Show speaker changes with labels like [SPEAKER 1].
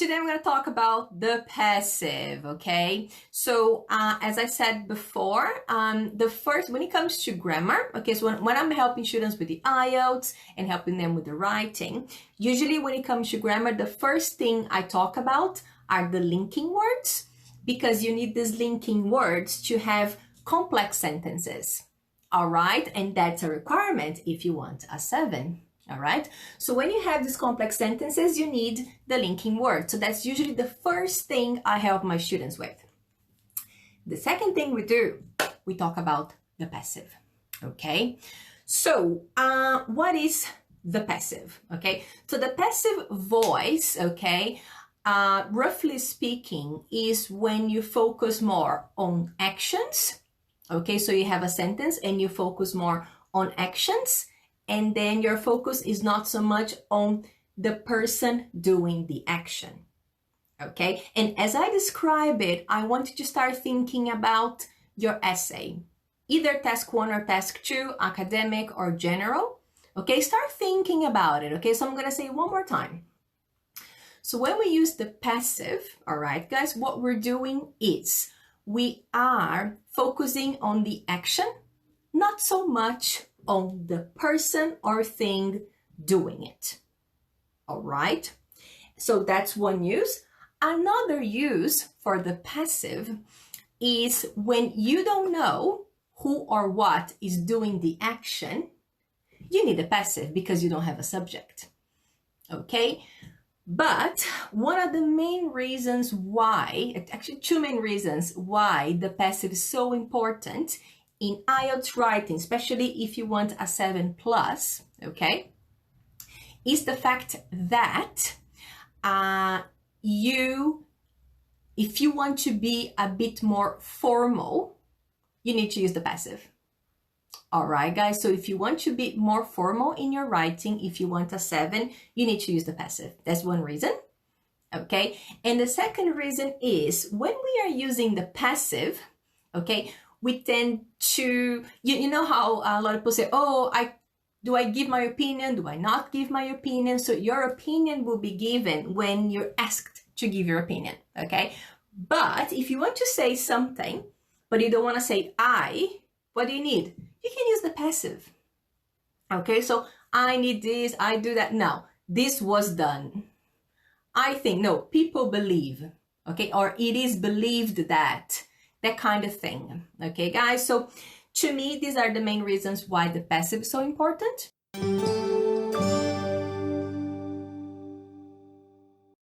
[SPEAKER 1] Today I'm going to talk about the passive, okay? So as I said before, when it comes to grammar, okay, so when I'm helping students with the IELTS and helping them with the writing, usually when it comes to grammar, the first thing I talk about are the linking words, because you need these linking words to have complex sentences, all right? And that's a requirement if you want a 7. All right. So when you have these complex sentences, you need the linking word. So that's usually the first thing I help my students with. The second thing we talk about the passive. Okay. So what is the passive? Okay. So the passive voice, okay, roughly speaking, is when you focus more on actions. Okay. So you have a sentence and you focus more on actions. And then your focus is not so much on the person doing the action, okay? And as I describe it, I want you to start thinking about your essay, either task 1 or task 2, academic or general, okay? Start thinking about it, okay? So I'm gonna say it one more time. So when we use the passive, all right, guys, what we're doing is we are focusing on the action, not so much on the person or thing doing it. All right. So that's one use. Another use for the passive is when you don't know who or what is doing the action, you need a passive because you don't have a subject. Okay. But one of the main reasons why, actually 2 main reasons why the passive is so important in IELTS writing, especially if you want a 7+, okay, is the fact that if you want to be a bit more formal, you need to use the passive. All right, guys, so if you want to be more formal in your writing, if you want a 7, you need to use the passive. That's one reason, okay? And the second reason is when we are using the passive, okay, we tend to, you know how a lot of people say, oh, do I give my opinion? Do I not give my opinion? So your opinion will be given when you're asked to give your opinion, okay? But if you want to say something, but you don't want to say what do you need? You can use the passive, okay? So I need this, I do that. No, this was done. I think, no, people believe, okay? Or it is believed that kind of thing. Okay, guys? So to me, these are the main reasons why the passive is so important.